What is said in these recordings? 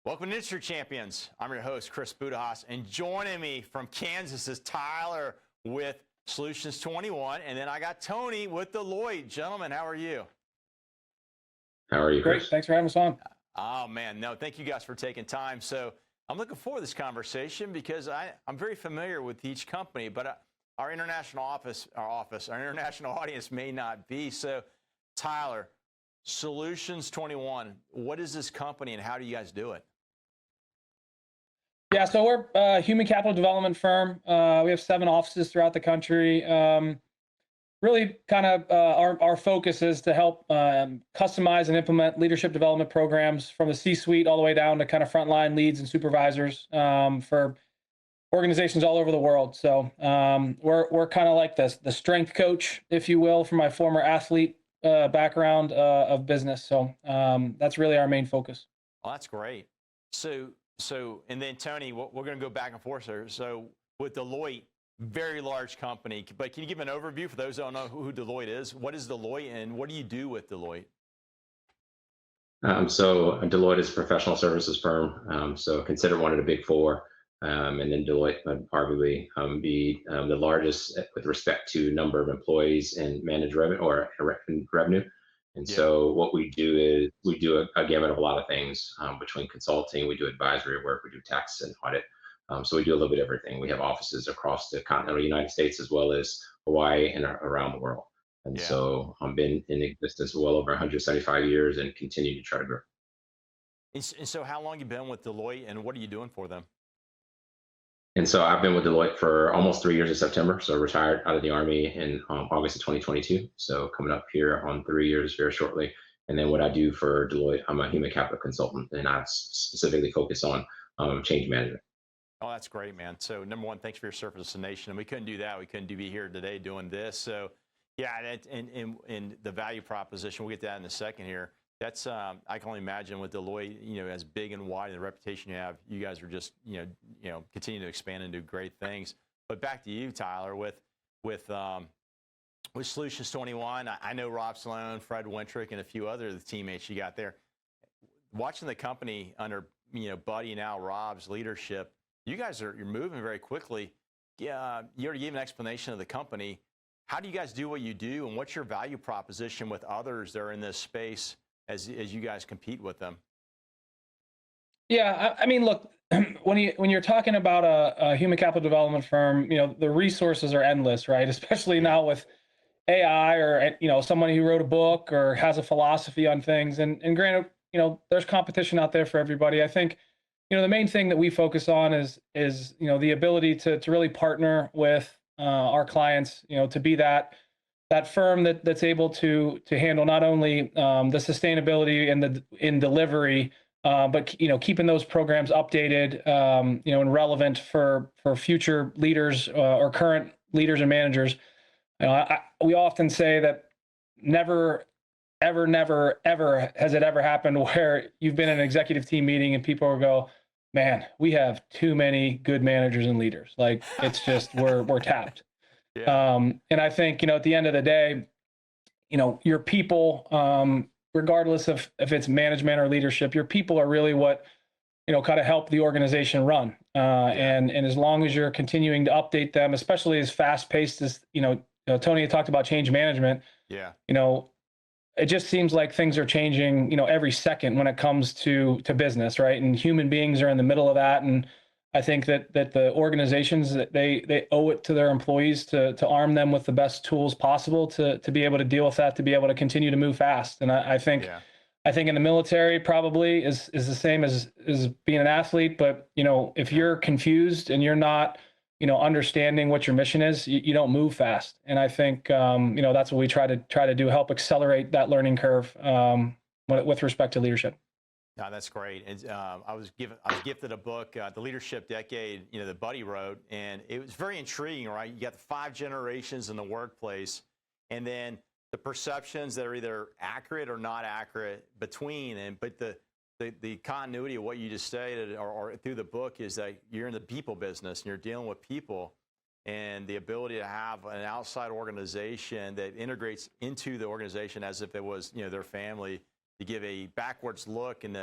Welcome to Industry Champions. I'm your host, Chris Budihas, and joining me from Kansas is Tyler with Solutions 21, and then I got Tony with Deloitte. Gentlemen, how are you? How are you, Chris? Great. Thanks for having us on. Oh, man. No, thank you guys for taking time. So I'm looking forward to this conversation because I'm very familiar with each company, but our international audience may not be. So, Tyler, Solutions 21, what is this company and how do you guys do it? Yeah, so we're a human capital development firm. We have 7 offices throughout the country. Really kind of our focus is to help customize and implement leadership development programs from the C-suite all the way down to kind of frontline leads and supervisors for organizations all over the world. So we're kind of like the strength coach, if you will, from my former athlete background of business. So that's really our main focus. Oh, that's great. So, and then Tony, we're going to go back and forth here. So with Deloitte, very large company, but can you give an overview for those who don't know who Deloitte is? What is Deloitte and what do you do with Deloitte? So Deloitte is a professional services firm. So consider one of the big 4. And then Deloitte would probably be the largest with respect to number of employees and managed revenue or revenue. And so what we do is we do a gamut of a lot of things between consulting, we do advisory work, we do tax and audit. So we do a little bit of everything. We have offices across the continental United States as well as Hawaii and around the world. And so I've been in existence well over 175 years and continue to try to grow. And so how long you been with Deloitte and what are you doing for them? And so I've been with Deloitte for almost 3 years in September. So retired out of the Army in August of 2022. So coming up here on 3 years very shortly. And then what I do for Deloitte, I'm a human capital consultant, and I specifically focus on change management. Oh, that's great, man. So number one, thanks for your service to the nation. And we couldn't do that. We couldn't be here today doing this. So yeah, and the value proposition, we'll get to that in a second here. That's I can only imagine with Deloitte, as big and wide and the reputation you have, you guys are just continue to expand and do great things. But back to you, Tyler, with Solutions 21. I know Rob Sloan, Fred Wintrick, and a few other teammates you got there. Watching the company under Buddy, now Rob's leadership, you guys you're moving very quickly. Yeah, you already gave an explanation of the company. How do you guys do what you do, and what's your value proposition with others that are in this space as you guys compete with them? Yeah, I mean, look, when you're talking about a human capital development firm, the resources are endless, right? Especially now with AI or someone who wrote a book or has a philosophy on things. And granted, there's competition out there for everybody. I think the main thing that we focus on is the ability to really partner with our clients, to be that firm that's able to handle not only the sustainability and in delivery, but keeping those programs updated, and relevant for future leaders or current leaders and managers. We often say that never, ever has it ever happened where you've been in an executive team meeting and people will go, "Man, we have too many good managers and leaders. Like it's just we're tapped." Yeah. And I think at the end of the day, your people, regardless of if it's management or leadership, your people are really what kind of help the organization run. And as long as you're continuing to update them, especially as fast paced as Tony had talked about change management. Yeah. It just seems like things are changing, every second when it comes to business, right? And human beings are in the middle of that. And I think that the organizations, that they owe it to their employees to arm them with the best tools possible to be able to deal with that, to be able to continue to move fast. And I think in the military probably is the same as being an athlete. But if you're confused and you're not understanding what your mission is, you don't move fast. And I think that's what we try to do, help accelerate that learning curve with respect to leadership. No, that's great. And I was gifted a book, The Leadership Decade, that Buddy wrote, and it was very intriguing, right? You got the 5 generations in the workplace, and then the perceptions that are either accurate or not accurate between, but the continuity of what you just stated or through the book is that you're in the people business and you're dealing with people, and the ability to have an outside organization that integrates into the organization as if it was their family, to give a backwards look and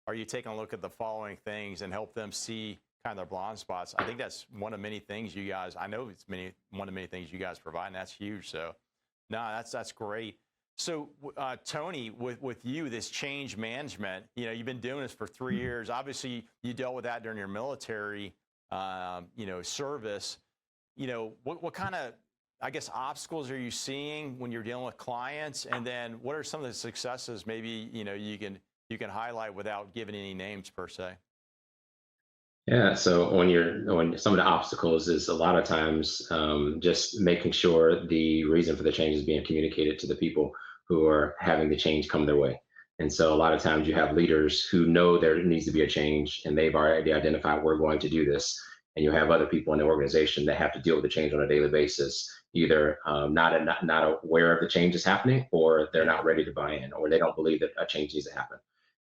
are you taking a look at the following things and help them see kind of their blind spots? I think that's one of many things you guys, I know it's one of many things you guys provide, and that's huge. So no, that's great. So Tony, with you, this change management, you've been doing this for 3 years. Obviously you dealt with that during your military, service. What kind of, I guess, obstacles are you seeing when you're dealing with clients? And then what are some of the successes maybe, you can highlight without giving any names per se? Yeah, so when some of the obstacles is a lot of times just making sure the reason for the change is being communicated to the people who are having the change come their way. And so a lot of times you have leaders who know there needs to be a change and they've already identified we're going to do this. And you have other people in the organization that have to deal with the change on a daily basis, either not aware of the change is happening, or they're Yeah. not ready to buy in, or they don't believe that a change needs to happen.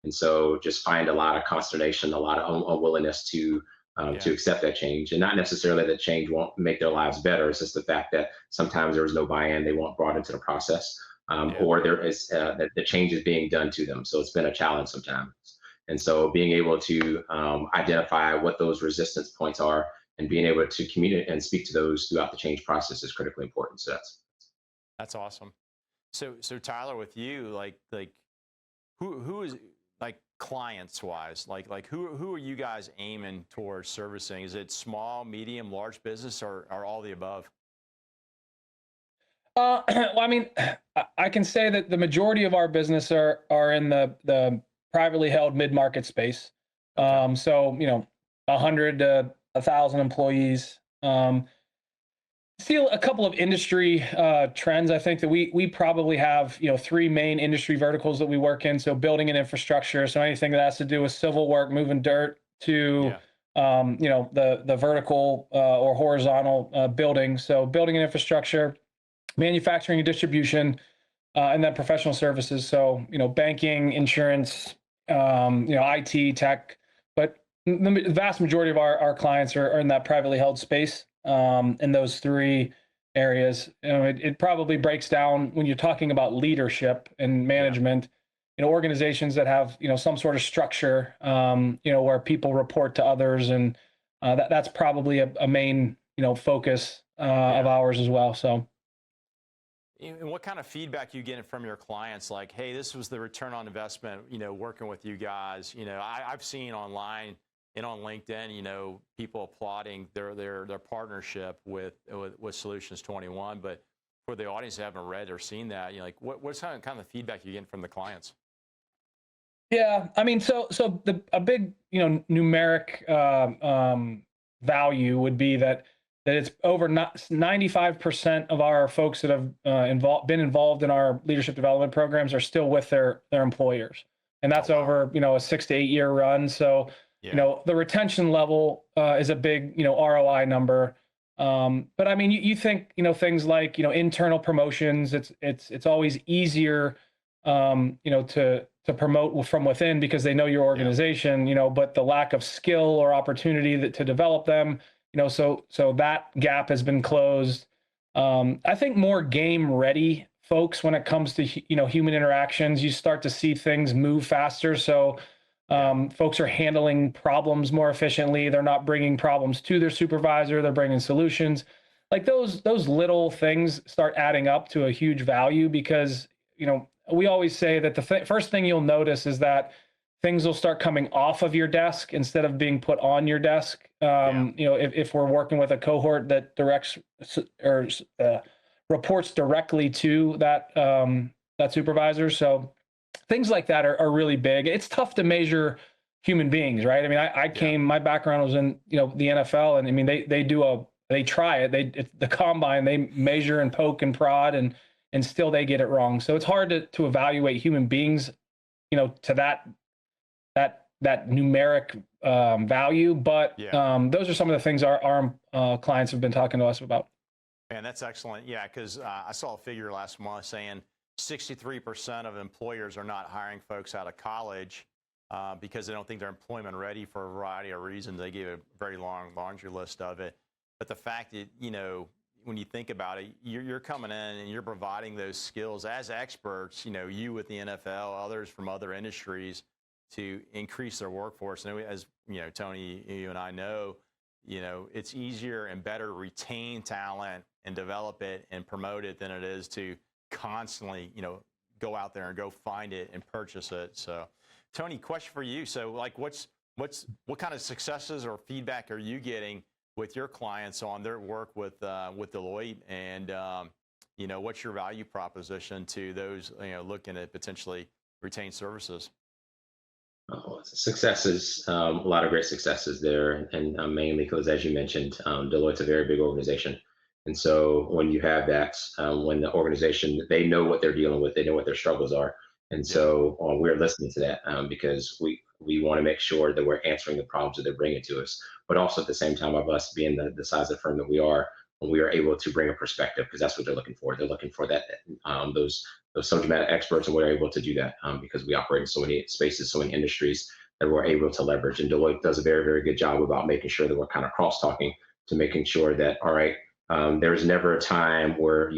And so just find a lot of consternation, a lot of unwillingness to Yeah. accept that change, and not necessarily that change won't make their lives better. It's just the fact that sometimes there was no buy-in, they weren't brought into the process, Yeah. or there is that the change is being done to them. So it's been a challenge sometimes. And so being able to identify what those resistance points are and being able to communicate and speak to those throughout the change process is critically important. So That's awesome. So Tyler, with you, like who is, like, clients wise, like who are you guys aiming towards servicing? Is it small, medium, large business, or all the above? Well, I mean, I can say that the majority of our business are in the privately held mid-market space. Okay. So 100 to 1,000 employees. See a couple of industry trends. I think that we probably have three main industry verticals that we work in. So building and infrastructure. So anything that has to do with civil work, moving dirt, to Yeah. the vertical or horizontal building. So building and infrastructure, manufacturing and distribution, and then professional services. So banking, insurance, IT, tech. But the vast majority of our clients are in that privately held space, in those three areas. It probably breaks down when you're talking about leadership and Yeah. management. Organizations that have some sort of structure, where people report to others, and that's probably a main focus of Yeah. ours as well. So. And what kind of feedback you getting from your clients? Like, hey, this was the return on investment, working with you guys. I've seen online and on LinkedIn, people applauding their partnership with Solutions 21. But for the audience that haven't read or seen that, like, what's kind of the feedback you getting from the clients? Yeah, I mean, so a big numeric value would be that it's over 95% of our folks that have been involved in our leadership development programs are still with their employers, and Oh, that's wow. over a 6 to 8 year run. So Yeah. the retention level is a big ROI number. But I mean, you think things like internal promotions. It's always easier to promote from within because they know your Yeah. organization, but the lack of skill or opportunity to develop them, so that gap has been closed. I think more game ready folks when it comes to human interactions, you start to see things move faster. So Yeah. folks are handling problems more efficiently. They're not bringing problems to their supervisor. They're bringing solutions. Like those little things start adding up to a huge value because we always say that the first thing you'll notice is that things will start coming off of your desk instead of being put on your desk. Yeah. If we're working with a cohort that directs or reports directly to that supervisor. So things like that are really big. It's tough to measure human beings, right? I mean, my background was in the NFL, and I mean they try it. It's the combine, they measure and poke and prod, and still they get it wrong. So it's hard to evaluate human beings, to that numeric value. But Yeah. those are some of the things our clients have been talking to us about. Man, that's excellent. Yeah, because I saw a figure last month saying 63% of employers are not hiring folks out of college because they don't think they're employment ready for a variety of reasons. They gave a very long laundry list of it. But the fact that, when you think about it, you're coming in and you're providing those skills as experts, you with the NFL, others from other industries, to increase their workforce. And as you know, Tony, you and I know, it's easier and better to retain talent and develop it and promote it than it is to constantly, go out there and go find it and purchase it. So, Tony, question for you. So, like, what kind of successes or feedback are you getting with your clients on their work with Deloitte, and what's your value proposition to those looking at potentially retain services? Successes, a lot of great successes there, and mainly because, as you mentioned, Deloitte's a very big organization, and so when you have that, when the organization, they know what they're dealing with, they know what their struggles are, and so we're listening to that, because we want to make sure that we're answering the problems that they're bringing to us, but also at the same time, of us being the size of the firm that we are able to bring a perspective, because that's what they're looking for. They're looking for that, those subject matter experts, and we're able to do that, because we operate in so many spaces, so many industries that we're able to leverage. And Deloitte does a very, very good job about making sure that we're kind of cross-talking to making sure that, all right, there's never a time where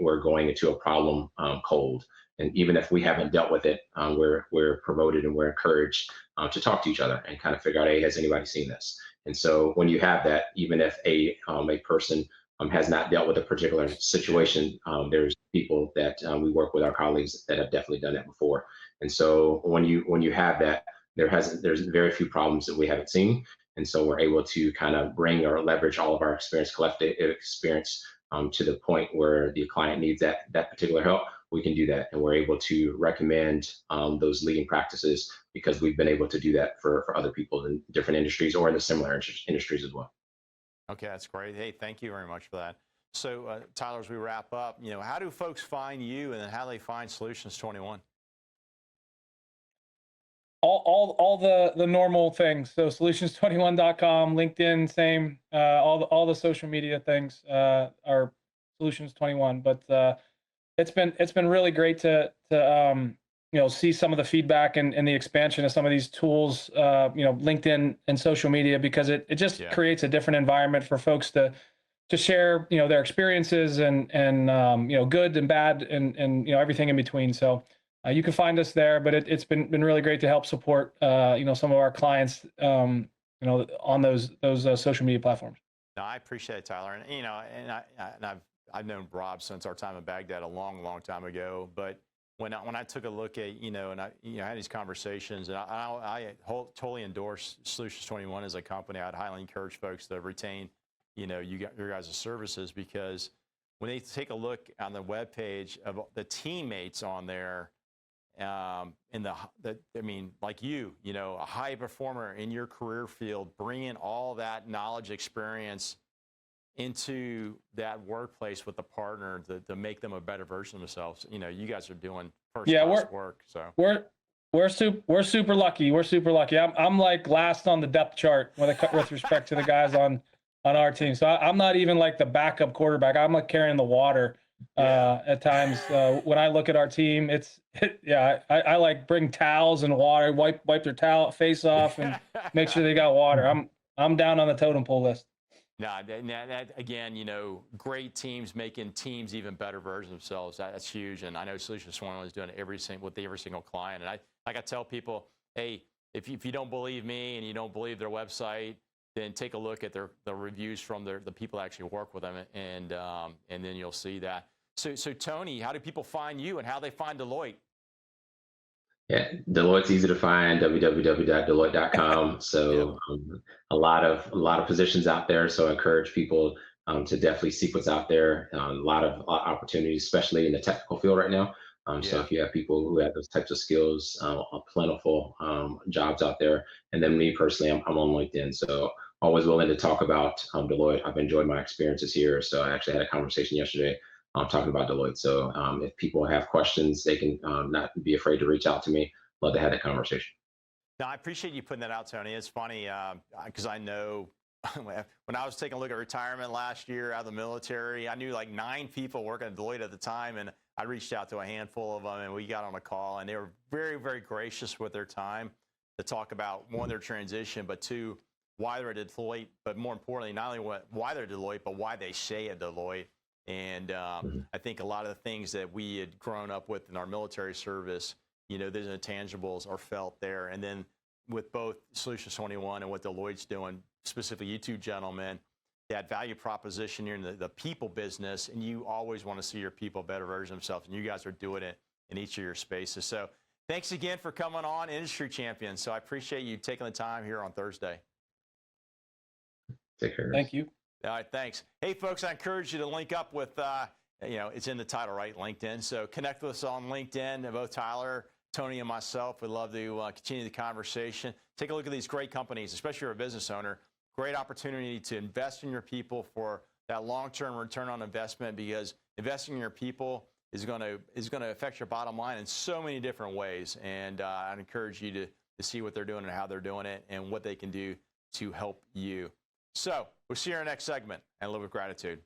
we're going into a problem cold. And even if we haven't dealt with it, we're promoted and we're encouraged to talk to each other and kind of figure out, hey, has anybody seen this? And so when you have that, even if a person has not dealt with a particular situation, there's people that we work with, our colleagues, that have definitely done that before. And so when you have that, there's very few problems that we haven't seen. And so we're able to kind of bring or leverage all of our experience, collective experience, to the point where the client needs that particular help. We can do that, and we're able to recommend those leading practices, because we've been able to do that for other people in different industries or in the similar industries as well. Okay, that's great. Hey, thank you very much for that. So, Tyler, as we wrap up, how do folks find you, and then how do they find Solutions 21? All the normal things. So solutions21.com, LinkedIn, same. All the social media things are Solutions 21. But it's been really great to see some of the feedback and the expansion of some of these tools, LinkedIn and social media, because it just creates a different environment for folks to share their experiences and good and bad and everything in between. So you can find us there, but it's been really great to help support some of our clients on those social media platforms. No, I appreciate it, Tyler, and I've known Rob since our time in Baghdad a long time ago. But when I took a look at and I had these conversations, and I totally endorse Solutions 21 as a company. I'd highly encourage folks to retain your guys' services, because when they take a look on the webpage of the teammates on there, like a high performer in your career field, bringing all that knowledge, experience into that workplace with the partner to make them a better version of themselves. You guys are doing first-class work. So we're super lucky. We're super lucky. I'm like last on the depth chart with respect to the guys on our team. So I'm not even like the backup quarterback. I'm like carrying the water at times. When I look at our team, I like bring towels and water, wipe their face off, and make sure they got water. I'm down on the totem pole list. No, that again, great teams making teams even better versions of themselves. That's huge, and I know Solutions 21 is doing it with every single client. And I tell people, hey, if you don't believe me and you don't believe their website, then take a look at the reviews from the people that actually work with them, and then you'll see that. So Tony, how do people find you, and how do they find Deloitte? Yeah, Deloitte's easy to find, www.deloitte.com. So a lot of positions out there. So I encourage people to definitely seek what's out there. A lot of opportunities, especially in the technical field right now. So if you have people who have those types of skills, plentiful jobs out there. And then me personally, I'm on LinkedIn. So always willing to talk about Deloitte. I've enjoyed my experiences here. So I actually had a conversation yesterday talking about Deloitte. So if people have questions, they can not be afraid to reach out to me. Love to have that conversation. No, I appreciate you putting that out, Tony. It's funny because I know when I was taking a look at retirement last year out of the military, I knew like 9 people working at Deloitte at the time, and I reached out to a handful of them, and we got on a call, and they were very, very gracious with their time to talk about, one, their transition, but 2, why they're at Deloitte, but more importantly, not only why they're at Deloitte, but why they stay at Deloitte. And I think a lot of the things that we had grown up with in our military service those intangibles are felt there. And then with both Solutions 21 and what Deloitte's doing, specifically you two gentlemen, that value proposition, you're in the people business, and you always want to see your people better version of themselves, and you guys are doing it in each of your spaces. So thanks again for coming on, Industry Champions. So I appreciate you taking the time here on Thursday. Take care. Thank you. All right, thanks. Hey, folks, I encourage you to link up with, it's in the title, right, LinkedIn. So connect with us on LinkedIn, both Tyler, Tony, and myself. We'd love to continue the conversation. Take a look at these great companies, especially if you're a business owner. Great opportunity to invest in your people for that long-term return on investment, because investing in your people is going to affect your bottom line in so many different ways. And I'd encourage you to see what they're doing and how they're doing it and what they can do to help you. So we'll see you in our next segment, and live with gratitude.